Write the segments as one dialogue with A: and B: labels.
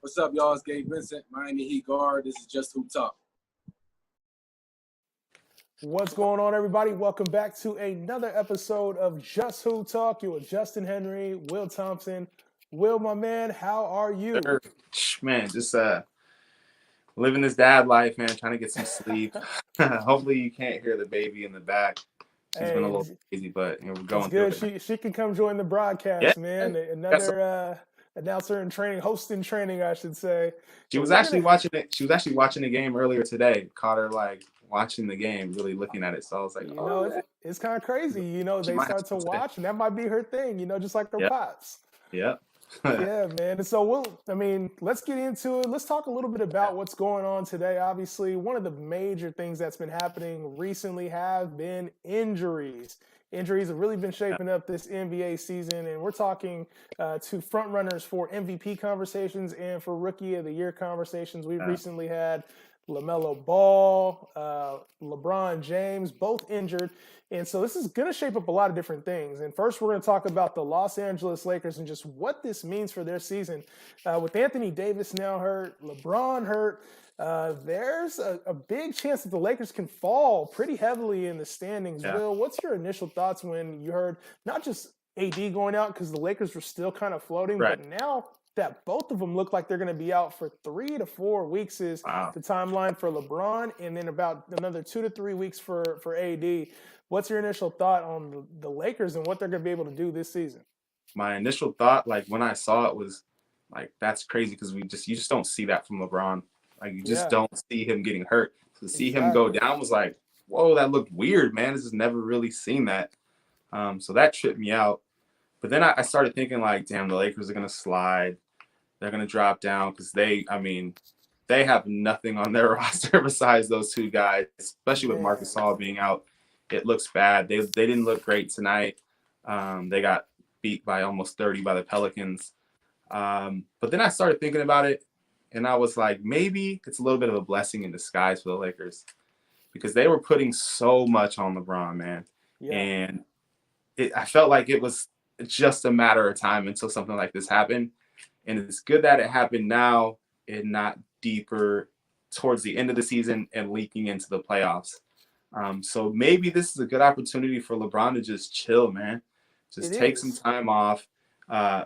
A: What's up, y'all? It's Gabe Vincent, Miami Heat guard. This is Just HoopTalk.
B: What's going on, everybody? Welcome back to another episode of Just HoopTalk. You're with Justin Henry, Will Thompson. Will, my man, how are you?
C: Man, just living this dad life, man, trying to get some sleep. Hopefully you can't hear the baby in the back. She's been a little crazy, but we're going through
B: it. She can come join the broadcast, man. Another announcer in training, host in training, I should say.
C: She was actually watching it. She was actually watching the game earlier today. Caught her watching the game, really looking at it. So I was like,
B: it's kind of crazy. They start to watch, and that might be her thing. Just like her pops.
C: Yeah.
B: Yeah, man. And so let's get into it. Let's talk a little bit about what's going on today. Obviously, one of the major things that's been happening recently have been injuries. Injuries have really been shaping up this NBA season, and we're talking to front runners for MVP conversations and for Rookie of the Year conversations. We've recently had Lamelo Ball, LeBron James, both injured. And so this is going to shape up a lot of different things. And first, we're going to talk about the Los Angeles Lakers and just what this means for their season. With Anthony Davis now hurt, LeBron hurt, there's a big chance that the Lakers can fall pretty heavily in the standings. Yeah. Will, what's your initial thoughts when you heard not just AD going out because the Lakers were still kind of floating, right, but now that both of them look like they're going to be out for 3 to 4 weeks is the timeline for LeBron, and then about another 2 to 3 weeks for AD. What's your initial thought on the Lakers and what they're going to be able to do this season?
C: My initial thought, when I saw it, was that's crazy because you just don't see that from LeBron. You just don't see him getting hurt. To see him go down was like, whoa, that looked weird, man. This has never really seen that. So that tripped me out. But then I started thinking damn, the Lakers are going to slide. They're going to drop down because they have nothing on their roster besides those two guys, especially with Marcus Gasol being out. It looks bad. They didn't look great tonight. They got beat by almost 30 by the Pelicans. But then I started thinking about it, and I was like, maybe it's a little bit of a blessing in disguise for the Lakers because they were putting so much on LeBron, man. Yeah. And I felt like it was just a matter of time until something like this happened. And it's good that it happened now and not deeper towards the end of the season and leaking into the playoffs. So maybe this is a good opportunity for LeBron to just chill, man. Just take some time off,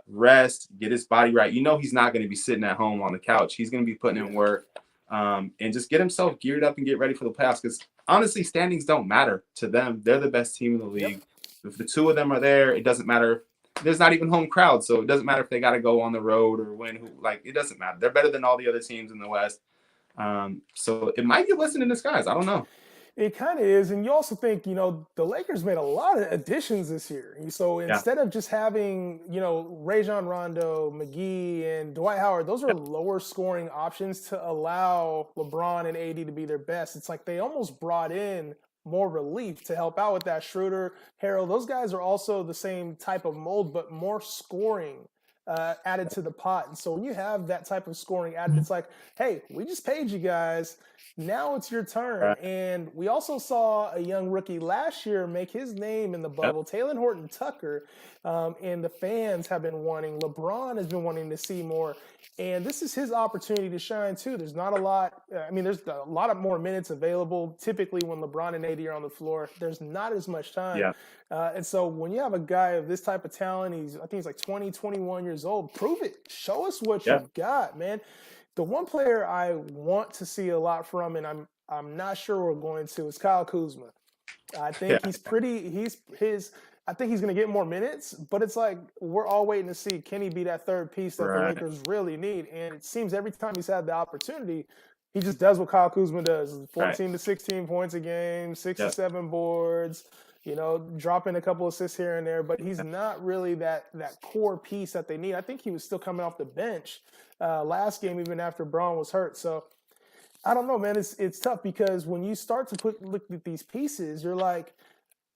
C: rest, get his body right. He's not going to be sitting at home on the couch. He's going to be putting in work and just get himself geared up and get ready for the playoffs because, honestly, standings don't matter to them. They're the best team in the league. Yep. If the two of them are there, it doesn't matter. There's not even home crowd, so it doesn't matter if they got to go on the road or win. It doesn't matter. They're better than all the other teams in the West. So it might be a blessing in disguise. I don't know.
B: It kind of is. And you also think, the Lakers made a lot of additions this year. So instead of just having, Rajon Rondo, McGee, and Dwight Howard, those are lower scoring options to allow LeBron and AD to be their best. It's like they almost brought in more relief to help out with that. Schroeder, Harrell, those guys are also the same type of mold, but more scoring added to the pot. And so when you have that type of scoring added, it's like, hey, we just paid you guys. Now it's your turn. Right. And we also saw a young rookie last year make his name in the bubble, Talen Horton-Tucker, and the fans have been wanting. LeBron has been wanting to see more. And this is his opportunity to shine, too. There's not a lot. There's a lot of more minutes available. Typically, when LeBron and AD are on the floor, there's not as much time. Yeah. And so when you have a guy of this type of talent, I think he's 20, 21 years old, prove it. Show us what you've got, man. The one player I want to see a lot from, and I'm not sure we're going to, is Kyle Kuzma. I think I think he's going to get more minutes, but it's like we're all waiting to see, can he be that third piece that the Lakers really need? And it seems every time he's had the opportunity, he just does what Kyle Kuzma does, 14 to 16 points a game, 6 to 7 boards, dropping a couple assists here and there, but he's not really that core piece that they need. I think he was still coming off the bench last game, even after Braun was hurt. So I don't know, man. It's tough because when you start to look at these pieces, you're like,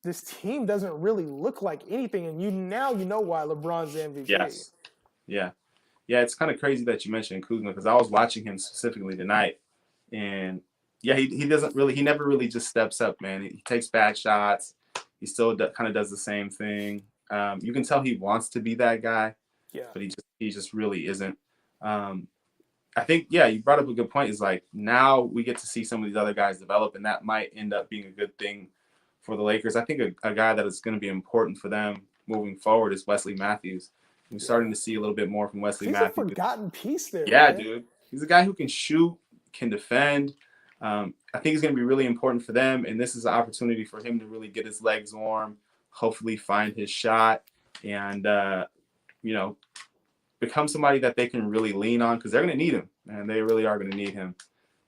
B: this team doesn't really look like anything, and you know why LeBron's the MVP.
C: Yes. Yeah. It's kind of crazy that you mentioned Kuzma because I was watching him specifically tonight, and he never really just steps up, man. He takes bad shots. He still kind of does the same thing. You can tell he wants to be that guy, but he just really isn't. I think, yeah, you brought up a good point. Is like now we get to see some of these other guys develop, and that might end up being a good thing for the Lakers. I think a guy that is going to be important for them moving forward is Wesley Matthews. We're starting to see a little bit more from Wesley
B: He's a
C: Matthews.
B: forgotten piece there.
C: Yeah,
B: man.
C: dude. He's a guy who can shoot, can defend. I think he's going to be really important for them, and this is an opportunity for him to really get his legs warm, hopefully find his shot, and become somebody that they can really lean on because they're going to need him, and they really are going to need him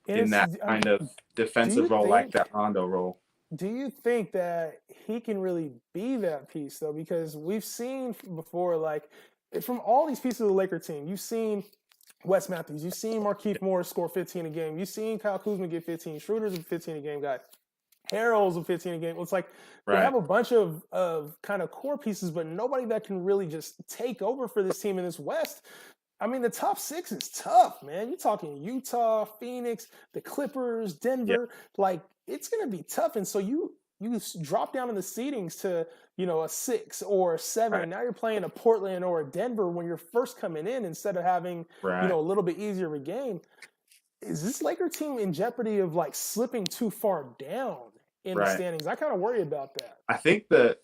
C: in that kind of defensive role, like that Rondo role.
B: Do you think that he can really be that piece, though? Because we've seen before, like, from all these pieces of the Laker team, you've seen Wes Matthews, you've seen Markieff Morris score 15 a game, you've seen Kyle Kuzma get 15, Schroeder's a 15 a game guy, Harrell's a 15 a game. It's like they have a bunch of kind of core pieces, but nobody that can really just take over for this team in this West. I mean, the top 6 is tough, man. You're talking Utah, Phoenix, the Clippers, Denver. Yeah. Like, it's going to be tough. And so you drop down in the seedings to, a 6 or a 7. Right. And now you're playing a Portland or a Denver when you're first coming in instead of having, a little bit easier of a game. Is this Laker team in jeopardy of, like, slipping too far down in the standings? I kind of worry about that.
C: I think the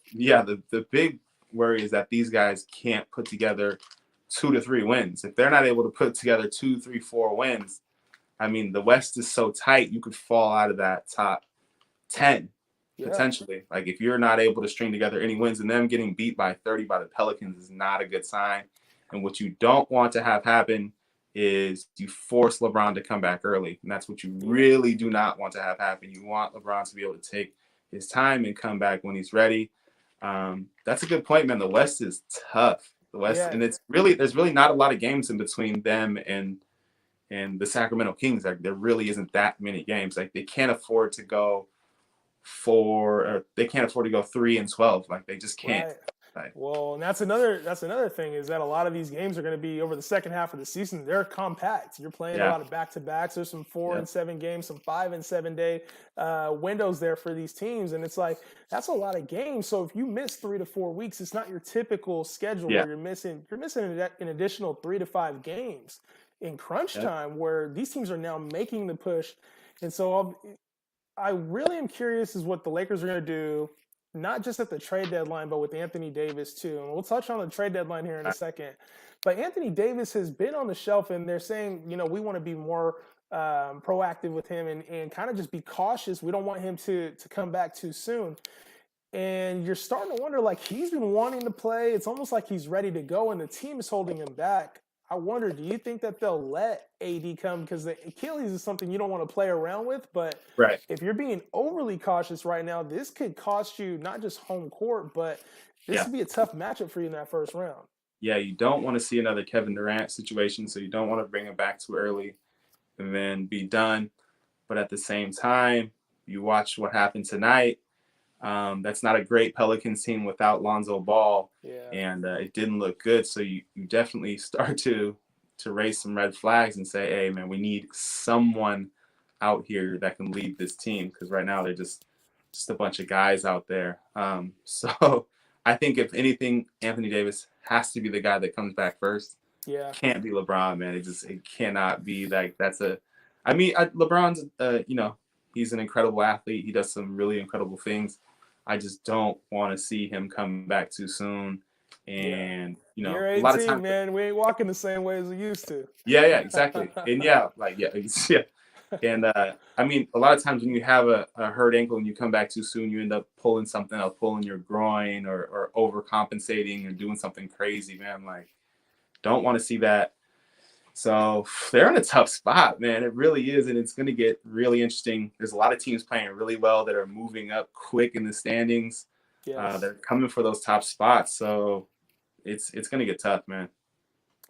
C: big worry is that these guys can't put together 2 to 3 wins. If they're not able to put together 2, 3, 4 wins, I mean, the West is so tight, you could fall out of that top 10 potentially. Like, if you're not able to string together any wins, and them getting beat by 30 by the Pelicans is not a good sign. And what you don't want to have happen is you force LeBron to come back early. And that's what you really do not want to have happen. You want LeBron to be able to take his time and come back when he's ready. That's a good point, man. The West is tough. The West, and there's really not a lot of games in between them and the Sacramento Kings. Like, there really isn't that many games. Like, they can't afford to go 3-12. Like, they just can't.
B: Right. Right. Well, and that's another thing is that a lot of these games are going to be over the second half of the season. They're compact. You're playing a lot of back-to-backs. There's some 4 and 7 games, some 5 and 7 day windows there for these teams, and it's like that's a lot of games. So if you miss 3 to 4 weeks, it's not your typical schedule where you're missing an additional 3 to 5 games in crunch time, where these teams are now making the push. And so I really am curious as what the Lakers are going to do. Not just at the trade deadline, but with Anthony Davis too. And we'll touch on the trade deadline here in a second. But Anthony Davis has been on the shelf, and they're saying, we want to be more proactive with him and kind of just be cautious. We don't want him to come back too soon. And you're starting to wonder, like, he's been wanting to play. It's almost like he's ready to go, and the team is holding him back. I wonder, do you think that they'll let AD come? Because the Achilles is something you don't want to play around with. But if you're being overly cautious right now, this could cost you not just home court, but this would be a tough matchup for you in that first round.
C: Yeah, you don't want to see another Kevin Durant situation, so you don't want to bring him back too early and then be done. But at the same time, you watch what happened tonight. That's not a great Pelicans team without Lonzo Ball, and it didn't look good. So you definitely start to raise some red flags and say, hey, man, we need someone out here that can lead this team, because right now they're just a bunch of guys out there. So I think if anything, Anthony Davis has to be the guy that comes back first. Yeah, can't be LeBron, man. It cannot be like that's a. I mean, LeBron's he's an incredible athlete. He does some really incredible things. I just don't want to see him come back too soon. And,
B: you're 18,
C: a lot of times,
B: man. We ain't walking the same way as we used to.
C: Yeah, exactly. And And I mean, a lot of times when you have a hurt ankle and you come back too soon, you end up pulling something else, pulling your groin or overcompensating or doing something crazy, man. Like, don't want to see that. So they're in a tough spot, man. It really is, and it's going to get really interesting. There's a lot of teams playing really well that are moving up quick in the standings. They're coming for those top spots, so it's going to get tough, man.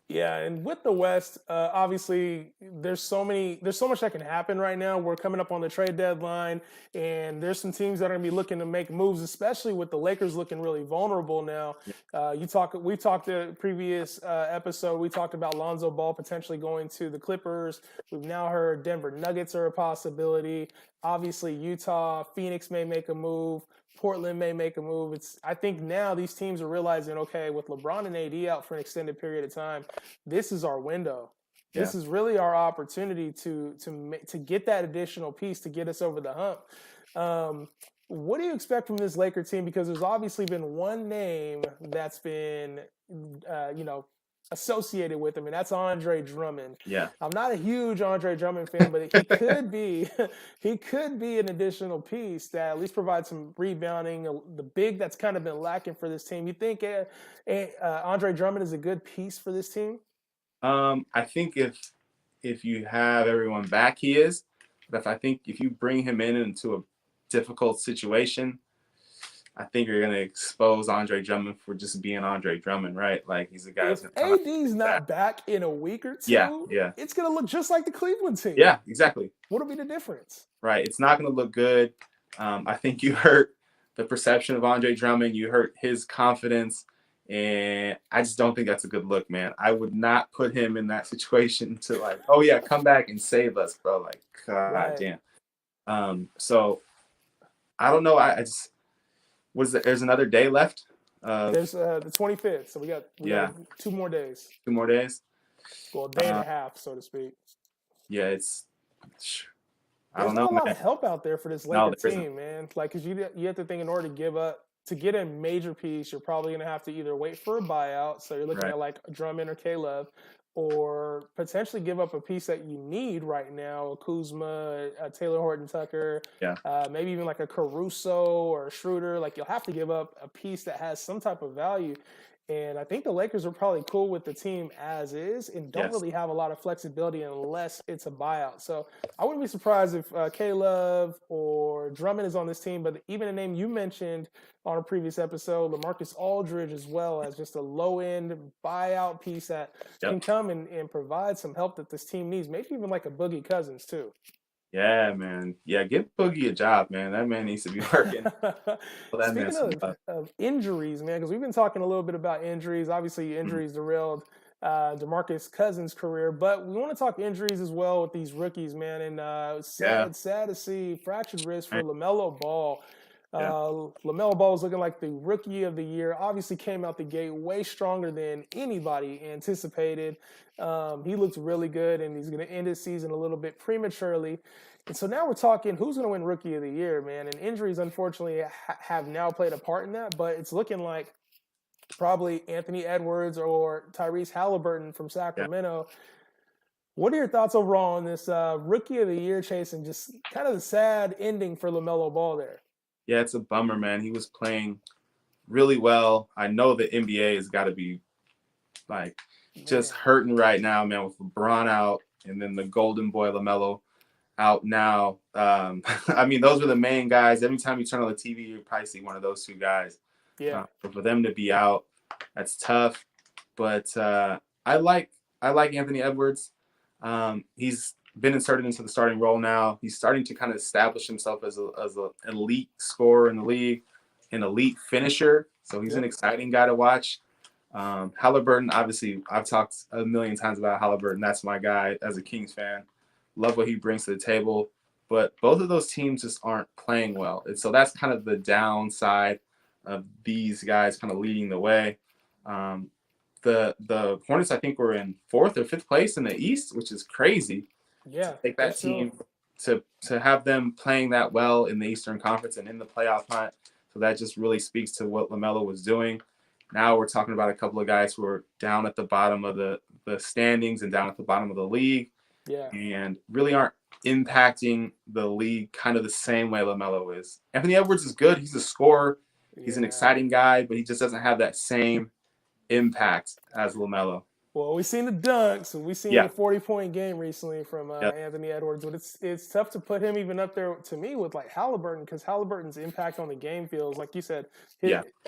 B: Yeah, and with the West, obviously, there's so much that can happen right now. We're coming up on the trade deadline, and there's some teams that are going to be looking to make moves, especially with the Lakers looking really vulnerable now. We talked the previous episode. We talked about Lonzo Ball potentially going to the Clippers. We've now heard Denver Nuggets are a possibility. Obviously, Utah, Phoenix may make a move. Portland may make a move. I think now these teams are realizing, okay, with LeBron and AD out for an extended period of time, this is our window. This is really our opportunity to get that additional piece to get us over the hump. What do you expect from this Laker team? Because there's obviously been one name that's been, associated with him, and that's Andre Drummond.
C: Yeah.
B: I'm not a huge Andre Drummond fan, but he could be an additional piece that at least provides some rebounding. The big that's kind of been lacking for this team. You think Andre Drummond is a good piece for this team?
C: I think if you have everyone back, he is. But if you bring him into a difficult situation, I think you're going to expose Andre Drummond for just being Andre Drummond, right? Like, he's a guy
B: if AD's not back in a week or two,
C: yeah,
B: it's going to look just like the Cleveland team.
C: Yeah, exactly.
B: What'll be the difference?
C: Right. It's not going to look good. I think you hurt the perception of Andre Drummond. You hurt his confidence. And I just don't think that's a good look, man. I would not put him in that situation to, like, oh, yeah, come back and save us, bro. Like, God damn. So I don't know. There's another day left.
B: There's the 25th, so we got 2 more days.
C: 2 more days.
B: Well, a day and a half, so to speak.
C: Yeah, I don't know.
B: There's not a lot of help out there for this Laker team, man. Like, because you have to think in order to get a major piece, you're probably going to have to either wait for a buyout, so you're looking at like Drummond or K-Love, or potentially give up a piece that you need right now, a Kuzma, a Taylor Horton-Tucker, maybe even like a Caruso or a Schroeder. Like, you'll have to give up a piece that has some type of value. And I think the Lakers are probably cool with the team as is and don't really have a lot of flexibility unless it's a buyout. So I wouldn't be surprised if K-Love or Drummond is on this team, but even a name you mentioned on a previous episode, LaMarcus Aldridge, as well as just a low-end buyout piece that can come and provide some help that this team needs, maybe even like a Boogie Cousins too.
C: Yeah, man. Yeah, give Boogie a job, man. That man needs to be working.
B: Speaking of injuries, man, because we've been talking a little bit about injuries. Obviously, injuries derailed DeMarcus Cousins' career, but we want to talk injuries as well with these rookies, man. And sad to see fractured wrist for Lamelo Ball. Lamelo Ball was looking like the rookie of the year. Obviously came out the gate way stronger than anybody anticipated. He looked really good, and he's going to end his season a little bit prematurely. And so now we're talking who's going to win rookie of the year, man. And injuries, unfortunately, have now played a part in that, but it's looking like probably Anthony Edwards or Tyrese Halliburton from Sacramento. What are your thoughts overall on this rookie of the year chase and just kind of the sad ending for Lamelo Ball there?
C: Yeah, it's a bummer, man. He was playing really well. I know the NBA has got to be like just hurting right now, man, with LeBron out and then the golden boy Lamelo out now. I mean, those were the main guys. Every time you turn on the TV, you probably see one of those 2 guys. Yeah. But for them to be out, that's tough. But I like Anthony Edwards. He's been inserted into the starting role now. He's starting to kind of establish himself as an elite scorer in the league, an elite finisher. So he's an exciting guy to watch. Halliburton, obviously, I've talked a million times about Halliburton. That's my guy as a Kings fan. Love what he brings to the table. But both of those teams just aren't playing well. And so that's kind of the downside of these guys kind of leading the way. The Hornets, I think, were in 4th or 5th place in the East, which is crazy. Yeah, to take that team to have them playing that well in the Eastern Conference and in the playoff hunt. So that just really speaks to what LaMelo was doing. Now we're talking about a couple of guys who are down at the bottom of the standings and down at the bottom of the league. Yeah. And really aren't impacting the league kind of the same way LaMelo is. Anthony Edwards is good. He's a scorer. He's an exciting guy, but he just doesn't have that same impact as LaMelo.
B: Well, we've seen the dunks, and we've seen the 40-point game recently from Anthony Edwards, but it's tough to put him even up there to me with like Halliburton, because Halliburton's impact on the game feels, like you said,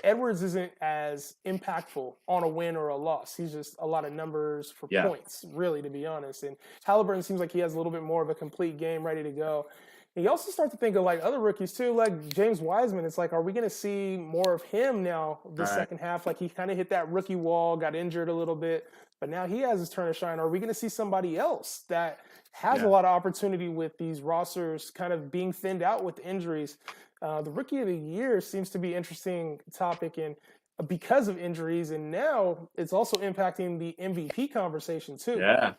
B: Edwards isn't as impactful on a win or a loss. He's just a lot of numbers for points, really, to be honest. And Halliburton seems like he has a little bit more of a complete game ready to go. And you also start to think of like other rookies too, like James Wiseman. It's like, are we going to see more of him now the second half? Like he kind of hit that rookie wall, got injured a little bit, but now he has his turn to shine. Are we going to see somebody else that has a lot of opportunity with these rosters kind of being thinned out with injuries? The rookie of the year seems to be an interesting topic, and because of injuries, and now it's also impacting the MVP conversation too. Yeah.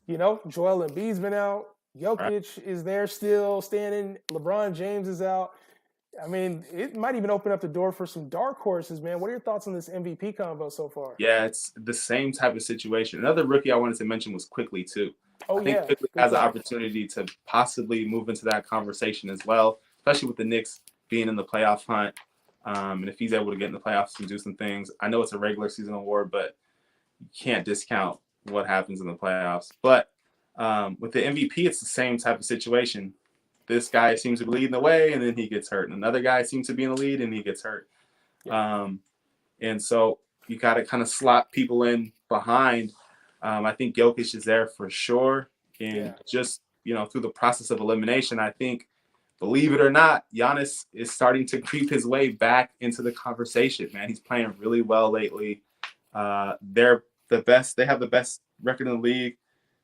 B: Joel Embiid's been out.
C: Right.
B: Jokic is there still standing. LeBron James is out. I mean, it might even open up the door for some dark horses, man. What are your thoughts on this MVP combo so far?
C: Yeah, it's the same type of situation. Another rookie I wanted to mention was Quickly too.
B: Oh,
C: I think
B: yeah.
C: Quickly
B: Good
C: has an
B: call.
C: opportunity to possibly move into that conversation as well, especially with the Knicks being in the playoff hunt. And if he's able to get in the playoffs and do some things, I know it's a regular season award, but you can't discount what happens in the playoffs. But with the MVP, it's the same type of situation. This guy seems to be leading the way, and then he gets hurt. And another guy seems to be in the lead, and he gets hurt.
B: Yeah.
C: And so you got to kind of slot people in behind. I think Jokic is there for sure. And just, through the process of elimination, I think, believe it or not, Giannis is starting to creep his way back into the conversation, man. He's playing really well lately. They're the best. They have the best record in the league.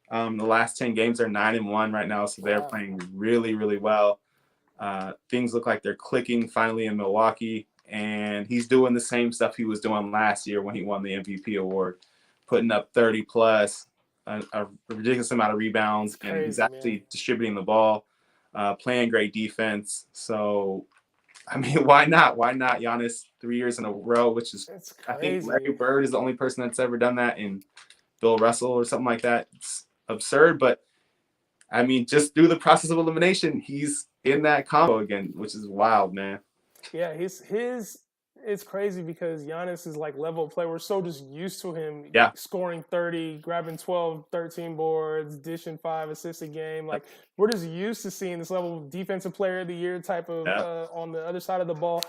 C: The last 10 games are 9-1 right now, so they're playing really, really well. Things look like they're clicking finally in Milwaukee, and he's doing the same stuff he was doing last year when he won the MVP award, putting up 30 plus, a ridiculous amount of rebounds, and he's actually distributing the ball, playing great defense. So, I mean, why not? Why not Giannis 3 years in a row, which is, I think Larry Bird is the only person that's ever done that, and Bill Russell or something like that. It's absurd, but I mean, just through the process of elimination, he's in that combo again, which is wild, man.
B: Yeah, it's crazy because Giannis is like level of play. We're so just used to him scoring 30, grabbing 12, 13 boards, dishing 5 assists a game. Like, we're just used to seeing this level of defensive player of the year type of on the other side of the ball.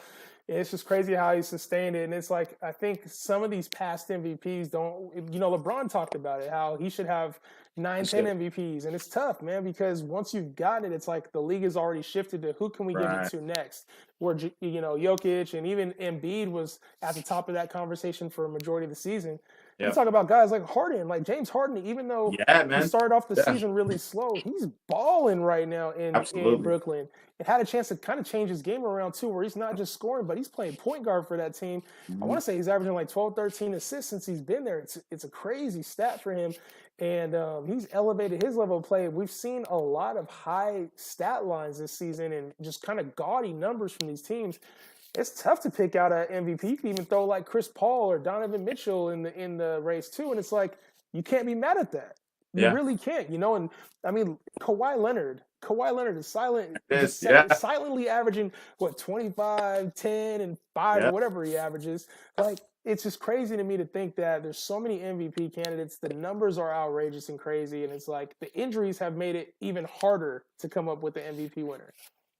B: It's just crazy how he sustained it. And it's like, I think some of these past MVPs don't, LeBron talked about it, how he should have 9, 10 MVPs. And it's tough, man, because once you've gotten it, it's like the league has already shifted to who can we give it to next? Where, Jokic and even Embiid was at the top of that conversation for a majority of the season. You talk about guys like Harden, like James Harden, even though he started off the season really slow, he's balling right now in Brooklyn. And had a chance to kind of change his game around too, where he's not just scoring, but he's playing point guard for that team. I want to say he's averaging like 12, 13 assists since he's been there. It's a crazy stat for him. And he's elevated his level of play. We've seen a lot of high stat lines this season and just kind of gaudy numbers from these teams. It's tough to pick out an MVP. You can even throw like Chris Paul or Donovan Mitchell in the race too. And it's like, you can't be mad at that. You really can't, And I mean, Kawhi Leonard is silently averaging 25, 10, and 5 or whatever he averages. Like, it's just crazy to me to think that there's so many MVP candidates. The numbers are outrageous and crazy, and it's like the injuries have made it even harder to come up with the MVP winner.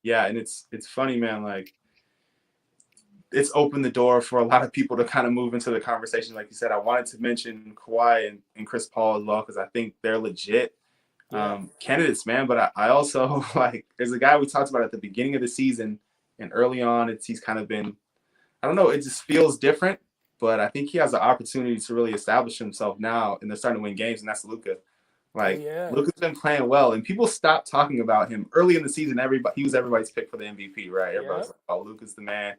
C: Yeah, and it's funny, man. Like, it's opened the door for a lot of people to kind of move into the conversation. Like you said, I wanted to mention Kawhi and Chris Paul as well, because I think they're legit candidates, man. But I also, like, there's a guy we talked about at the beginning of the season, and early on, he's kind of been, I don't know, it just feels different. But I think he has an opportunity to really establish himself now, and they're starting to win games, and that's Luka. Like, Luka's been playing well, and people stopped talking about him early in the season. He was everybody's pick for the MVP, right? Everybody was like, "Oh, Luka's the man.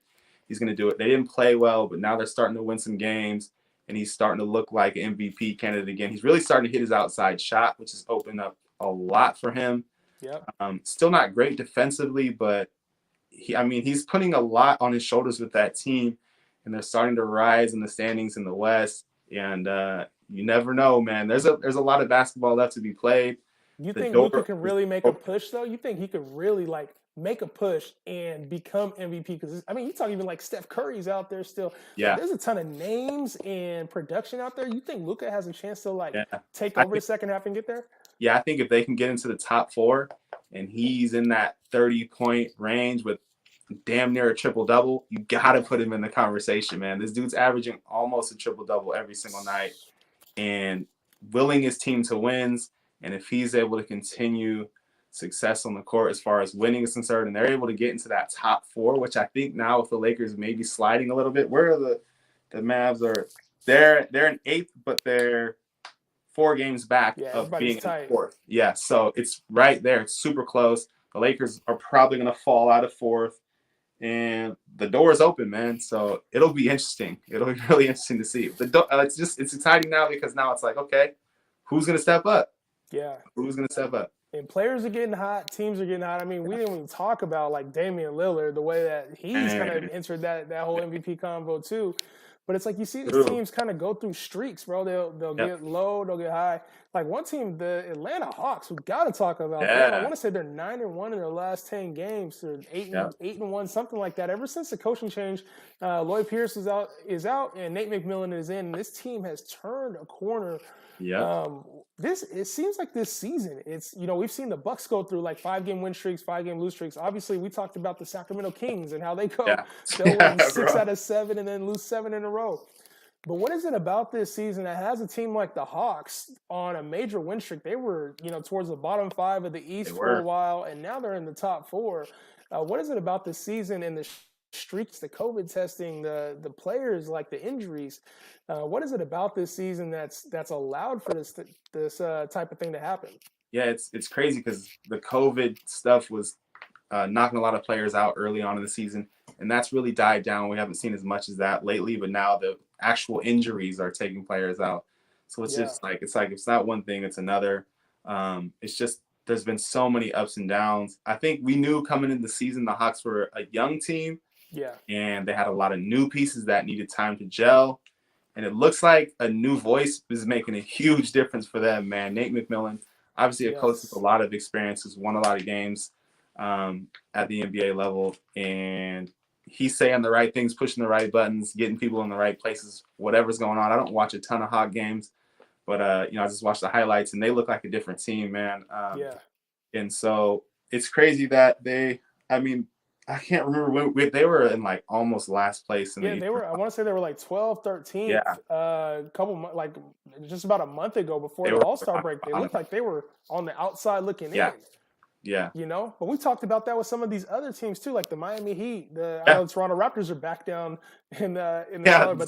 C: He's going to do it." They didn't play well, but now they're starting to win some games, and he's starting to look like an MVP candidate again. He's really starting to hit his outside shot, which has opened up a lot for him. Still not great defensively, but he's putting a lot on his shoulders with that team, and they're starting to rise in the standings in the West. And you never know, man. There's a lot of basketball left to be played.
B: You think Luka can really make a push, though? You think he could really, like, make a push and become MVP? Because, I mean, you talk even like Steph Curry's out there still.
C: Yeah.
B: There's a ton of names and production out there. You think Luka has a chance to, like, take over the second half and get there?
C: Yeah, I think if they can get into the top 4 and he's in that 30-point range with damn near a triple-double, you got to put him in the conversation, man. This dude's averaging almost a triple-double every single night and willing his team to wins. And if he's able to continue success on the court as far as winning is concerned, and they're able to get into that top 4, which I think now with the Lakers maybe sliding a little bit, where are the Mavs are? They're in 8th, but they're 4 games back of being in 4th. Yeah, so it's right there. It's super close. The Lakers are probably going to fall out of 4th, and the door is open, man. So it'll be interesting. It'll be really interesting to see. It's exciting now because now it's like, okay, who's going to step up?
B: Yeah.
C: Who's going to step up?
B: And players are getting hot, teams are getting hot. I mean, we didn't even talk about like Damian Lillard, the way that he's kind of entered that whole MVP convo too. But it's like you see these teams kind of go through streaks, bro. They'll get low, they'll get high. Like one team, the Atlanta Hawks, we got to talk about them. I want to say they're 9-1 in their last 10 games. They're 8-1, something like that. Ever since the coaching change, Lloyd Pierce is out, and Nate McMillan is in. And this team has turned a corner.
C: Yeah.
B: It seems like this season, it's, we've seen the Bucks go through like 5-game win streaks, 5-game lose streaks. Obviously, we talked about the Sacramento Kings and how they go. They'll win 6 out of 7 and then lose 7 in a row. But what is it about this season that has a team like the Hawks on a major win streak? They were, towards the bottom 5 of the East for a while, and now they're in the top 4. What is it about this season and the streaks, the COVID testing, the players, like the injuries? What is it about this season that's allowed for this type of thing to happen?
C: Yeah, it's crazy because the COVID stuff was knocking a lot of players out early on in the season, and that's really died down. We haven't seen as much as that lately, but now the actual injuries are taking players out. So it's just like it's not one thing, it's another. It's just there's been so many ups and downs. I think we knew coming into the season the Hawks were a young team.
B: Yeah.
C: And they had a lot of new pieces that needed time to gel. And it looks like a new voice is making a huge difference for them, man. Nate McMillan, obviously a coach with a lot of experience, has won a lot of games at the NBA level. And he's saying the right things, pushing the right buttons, getting people in the right places, whatever's going on. I don't watch a ton of Hawk games, but, I just watch the highlights, and they look like a different team, man. And so it's crazy that I can't remember when they were in like almost last place.
B: They were. I want to say they were like 12th, 13th. Yeah. Like just about a month ago before the All-Star break, they looked like they were on the outside looking in.
C: Yeah.
B: But we talked about that with some of these other teams too, like the Miami Heat. I know the Toronto Raptors are back down in the color, but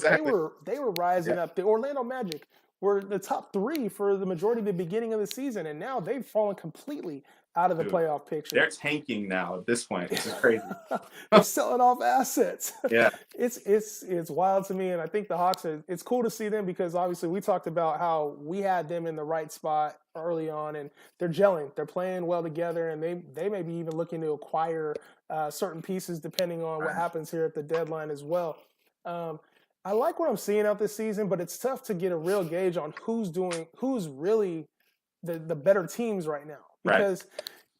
B: they were rising up. The Orlando Magic were the top 3 for the majority of the beginning of the season, and now they've fallen completely out of the playoff picture.
C: They're tanking now at this point. It's crazy.
B: They're selling off assets.
C: Yeah.
B: It's wild to me, and I think the Hawks it's cool to see them because obviously we talked about how we had them in the right spot early on, and they're gelling. They're playing well together, and they may be even looking to acquire certain pieces depending on what happens here at the deadline as well. I like what I'm seeing out this season, but it's tough to get a real gauge on who's really the better teams right now. Because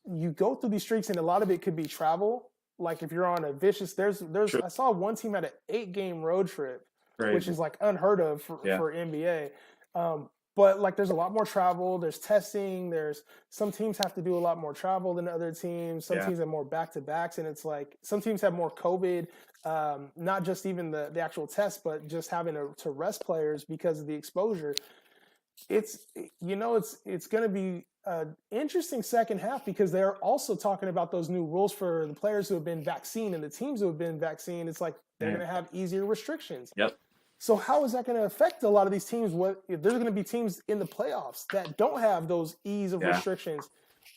B: you go through these streaks, and a lot of it could be travel. Like if you're on a vicious, I saw one team had an 8-game road trip, which is like unheard of for NBA. But like there's a lot more travel. There's testing. There's some teams have to do a lot more travel than other teams. Some teams have more back-to-backs, and it's like some teams have more COVID, not just even the actual test, but just having to rest players because of the exposure. It's going to be an interesting second half because they're also talking about those new rules for the players who have been vaccinated and the teams who have been vaccinated. It's like they're going to have easier restrictions.
C: Yep.
B: So how is that going to affect a lot of these teams? If there's going to be teams in the playoffs that don't have those ease of restrictions?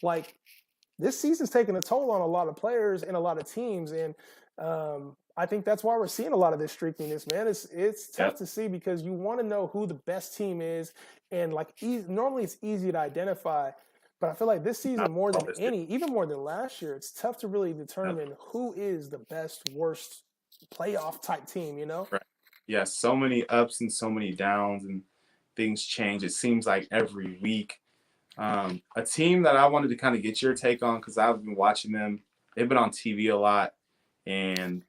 B: Like this season's taking a toll on a lot of players and a lot of teams, and I think that's why we're seeing a lot of this streakiness, man. It's tough to see because you want to know who the best team is, and like normally it's easy to identify, but I feel like this season more than even more than last year, it's tough to really determine who is the best, worst playoff type team.
C: Right. Yeah, so many ups and so many downs, and things change. It seems like every week. A team that I wanted to kind of get your take on because I've been watching them. They've been on TV a lot, and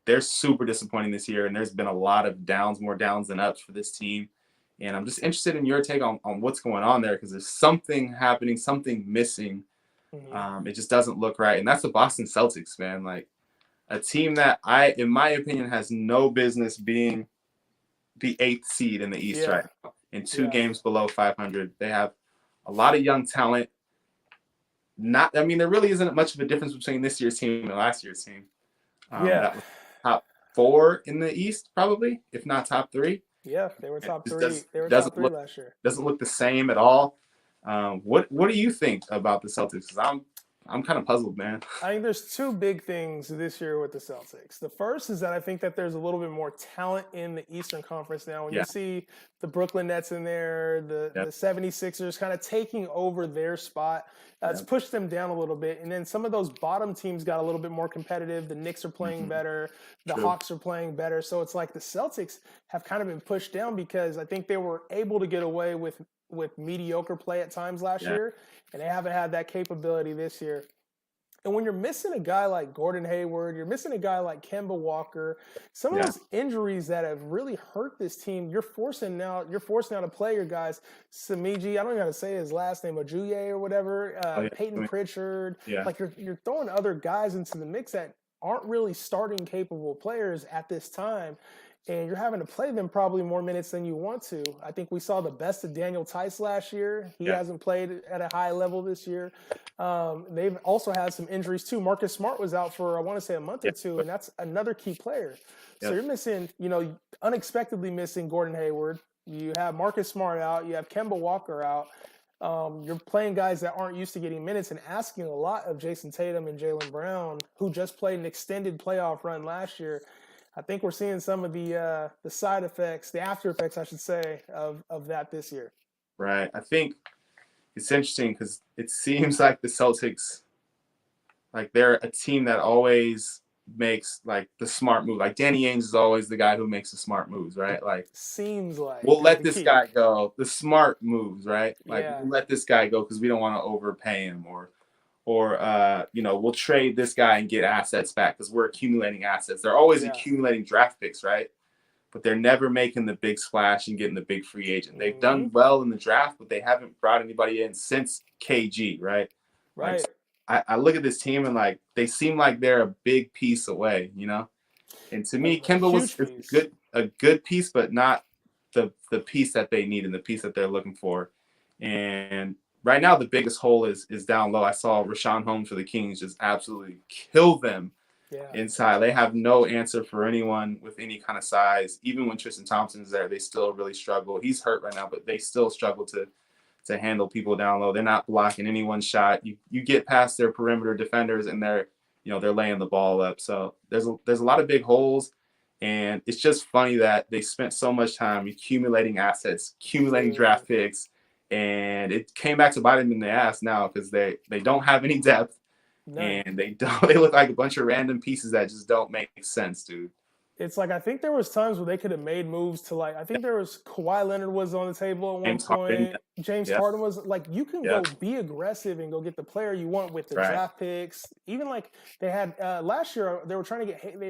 C: they're super disappointing this year, and there's been a lot of downs, more downs than ups for this team. And I'm just interested in your take on what's going on there because there's something happening, something missing. Mm-hmm. It just doesn't look right. And that's the Boston Celtics, man. Like a team that in my opinion, has no business being the 8th seed in the East right now. In 2 games below 500. They have a lot of young talent. There really isn't much of a difference between this year's team and last year's team. That was top 4 in the East, probably, if not top 3.
B: Yeah, they were top 3. They were top 3 last year.
C: Doesn't look the same at all. What do you think about the Celtics? 'Cause I'm kind of puzzled, man.
B: I think there's two big things this year with the Celtics. The first is that I think that there's a little bit more talent in the Eastern Conference now. When you see the Brooklyn Nets in there, the 76ers kind of taking over their spot, it's pushed them down a little bit. And then some of those bottom teams got a little bit more competitive. The Knicks are playing better. The Hawks are playing better. So it's like the Celtics have kind of been pushed down because I think they were able to get away with mediocre play at times last year, and they haven't had that capability this year. And when you're missing a guy like Gordon Hayward, you're missing a guy like Kemba Walker, some of those injuries that have really hurt this team, you're forcing now to play your guys. Samiji, I don't even know how to say his last name, Ojuye or whatever, Peyton Pritchard. Like you're throwing other guys into the mix that aren't really starting capable players at this time. And you're having to play them probably more minutes than you want to. I think we saw the best of Daniel Tice last year. He hasn't played at a high level this year. They've also had some injuries too. Marcus Smart was out for, I want to say, a month or two, and that's another key player. So you're missing, unexpectedly missing Gordon Hayward. You have Marcus Smart out. You have Kemba Walker out. You're playing guys that aren't used to getting minutes and asking a lot of Jason Tatum and Jaylen Brown, who just played an extended playoff run last year. I think we're seeing some of the side effects, the after effects, I should say, of that this year.
C: Right. I think it's interesting because it seems like the Celtics, like they're a team that always makes like the smart move. Like Danny Ainge is always the guy who makes the smart moves, right? Like
B: seems like
C: we'll let this guy go. The smart moves, right? Like we'll let this guy go because we don't want to overpay him, or we'll trade this guy and get assets back because we're accumulating assets. They're always accumulating draft picks, right? But they're never making the big splash and getting the big free agent. They've done well in the draft, but they haven't brought anybody in since KG, right?
B: Right.
C: Like, I look at this team and like they seem like they're a big piece away, And to me, Kemba was a good piece, but not the piece that they need and the piece that they're looking for. And right now, the biggest hole is down low. I saw Rashawn Holmes for the Kings just absolutely kill them inside. They have no answer for anyone with any kind of size. Even when Tristan Thompson's there, they still really struggle. He's hurt right now, but they still struggle to handle people down low. They're not blocking anyone's shot. You get past their perimeter defenders, and they're laying the ball up. So there's a lot of big holes. And it's just funny that they spent so much time accumulating assets, accumulating draft picks, and it came back to bite them in the ass now because they don't have any depth, and they look like a bunch of random pieces that just don't make sense, dude.
B: It's like I think there was times where they could have made moves to I think there was Kawhi Leonard was on the table at one point. James Harden was like, you can go be aggressive and go get the player you want with the draft picks. Even like they had last year, they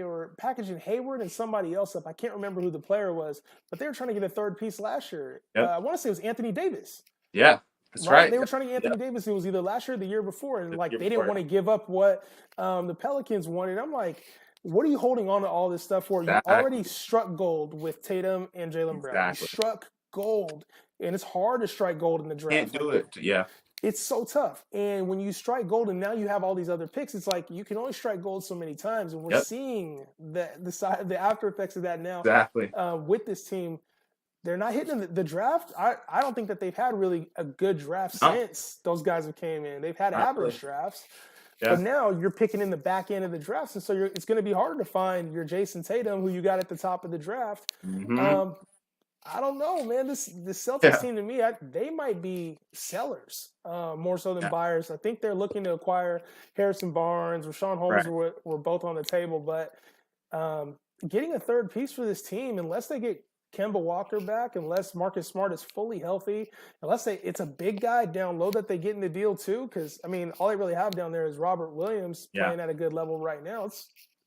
B: were packaging Hayward and somebody else up. I can't remember who the player was, but they were trying to get a third piece last year. I want to say it was Anthony Davis.
C: Yeah. That's right.
B: They were trying to get Anthony Davis. It was either last year or the year before. And they didn't want to give up what the Pelicans wanted. I'm like, what are you holding on to all this stuff for? You already struck gold with Tatum and Jaylen Brown. You struck gold. And it's hard to strike gold in the draft.
C: Can't do it. Yeah.
B: It's so tough. And when you strike gold and now you have all these other picks, it's like you can only strike gold so many times. And we're seeing the after effects of that now with this team. They're not hitting the draft. I don't think that they've had really a good draft since those guys have came in. They've had average drafts. Yeah. But now you're picking in the back end of the draft, and so it's going to be hard to find your Jason Tatum, who you got at the top of the draft. Mm-hmm. I don't know, man. The Celtics team, to me, they might be sellers more so than buyers. I think they're looking to acquire Harrison Barnes, Rashawn Holmes were both on the table, but getting a third piece for this team, unless they get Kemba Walker back, unless Marcus Smart is fully healthy, unless it's a big guy down low that they get in the deal too, because I mean, all they really have down there is Robert Williams playing at a good level right now.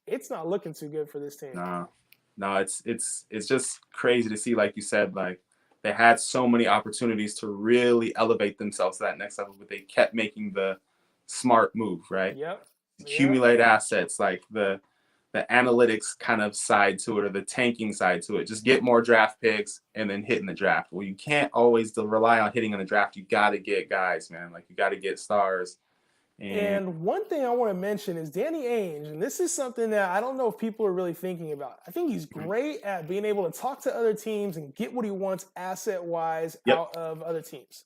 B: It's not looking too good for this team.
C: No, it's just crazy to see, like you said, like they had so many opportunities to really elevate themselves to that next level, but they kept making the smart move, right?
B: Yep.
C: Accumulate assets, like the analytics kind of side to it, or the tanking side to it. Just get more draft picks and then hit in the draft. Well, you can't always rely on hitting in the draft. You got to get guys, man. Like you got to get stars.
B: And one thing I want to mention is Danny Ainge, and this is something that I don't know if people are really thinking about. I think he's great at being able to talk to other teams and get what he wants asset-wise out of other teams.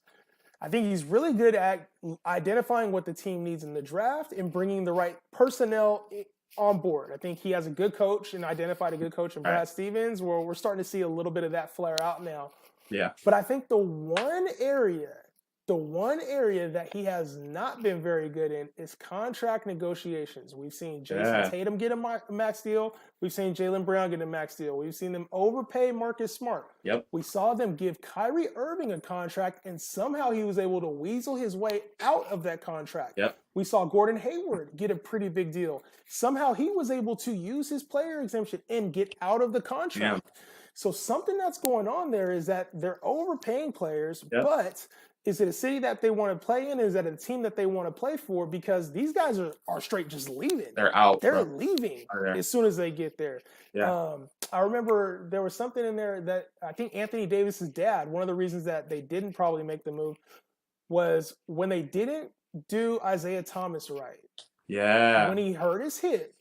B: I think he's really good at identifying what the team needs in the draft and bringing the right personnel on board. I think he has a good coach and identified a good coach in Brad Stevens, where we're starting to see a little bit of that flare out now.
C: Yeah.
B: But I think the one area that he has not been very good in is contract negotiations. We've seen Jason Tatum get a max deal. We've seen Jaylen Brown get a max deal. We've seen them overpay Marcus Smart.
C: Yep.
B: We saw them give Kyrie Irving a contract, and somehow he was able to weasel his way out of that contract.
C: Yep.
B: We saw Gordon Hayward get a pretty big deal. Somehow he was able to use his player exemption and get out of the contract. Yeah. So something that's going on there is that they're overpaying players, but is it a city that they want to play in? Is that a team that they want to play for? Because these guys are straight just leaving.
C: They're out.
B: They're leaving as soon as they get there.
C: Yeah.
B: I remember there was something in there that I think Anthony Davis's dad, one of the reasons that they didn't probably make the move was when they didn't do Isaiah Thomas right.
C: Yeah.
B: When he hurt his hip.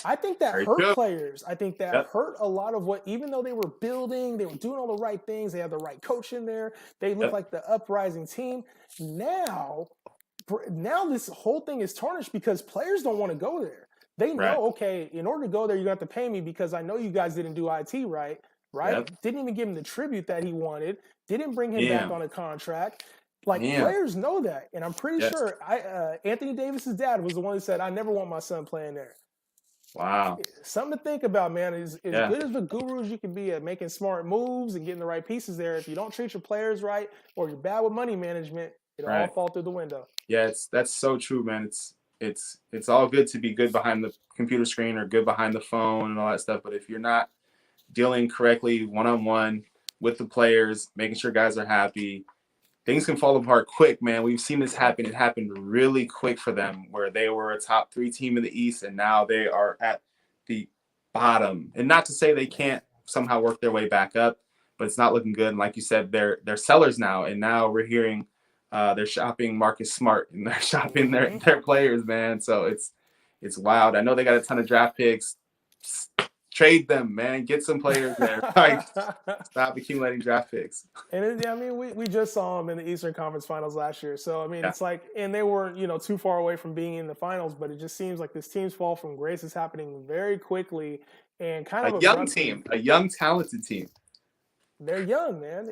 B: I think that hurt players. I think that hurt a lot of what, even though they were building, they were doing all the right things, they had the right coach in there, they looked like the uprising team. Now this whole thing is tarnished because players don't want to go there. They know, okay, in order to go there, you're going to have to pay me because I know you guys didn't do IT right? Yep. Didn't even give him the tribute that he wanted, didn't bring him back on a contract. Players know that, and I'm pretty sure Anthony Davis's dad was the one who said, I never want my son playing there.
C: Wow.
B: Something to think about, man. As good as the gurus you can be at making smart moves and getting the right pieces there, if you don't treat your players right or you're bad with money management, it'll all fall through the window.
C: Yeah, that's so true, man. It's all good to be good behind the computer screen or good behind the phone and all that stuff, but if you're not dealing correctly one-on-one with the players, making sure guys are happy, things can fall apart quick, man. We've seen this happen. It happened really quick for them where they were a top 3 team in the East and now they are at the bottom. And not to say they can't somehow work their way back up, but it's not looking good. And like you said, they're sellers now. And now we're hearing they're shopping Marcus Smart and they're shopping their players, man. So it's wild. I know they got a ton of draft picks. Trade them, man. Get some players there. Stop accumulating draft picks.
B: And we just saw them in the Eastern Conference Finals last year. So it's like, and they weren't too far away from being in the finals, but it just seems like this team's fall from grace is happening very quickly and kind of
C: a young team, a young talented team.
B: They're young, man.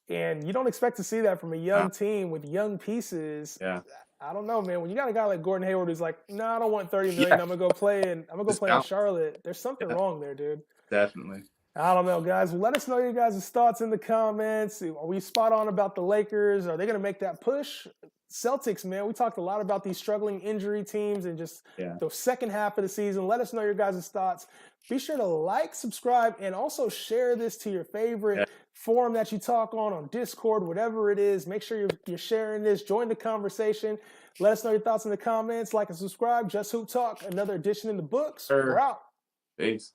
B: And you don't expect to see that from a young team with young pieces.
C: Yeah.
B: I don't know, man. When you got a guy like Gordon Hayward who's like, no, I don't want $30 million. I'm gonna go play in Charlotte. There's something wrong there, dude.
C: Definitely.
B: I don't know, guys. Well, let us know your guys' thoughts in the comments. Are we spot on about the Lakers? Are they gonna make that push? Celtics, man. We talked a lot about these struggling injury teams and just the second half of the season. Let us know your guys' thoughts. Be sure to like, subscribe, and also share this to your favorite forum that you talk on Discord, whatever it is. Make sure you're sharing this. Join the conversation. Let us know your thoughts in the comments. Like and subscribe. Just Hoop Talk, another edition in the books. We're out.
C: Peace.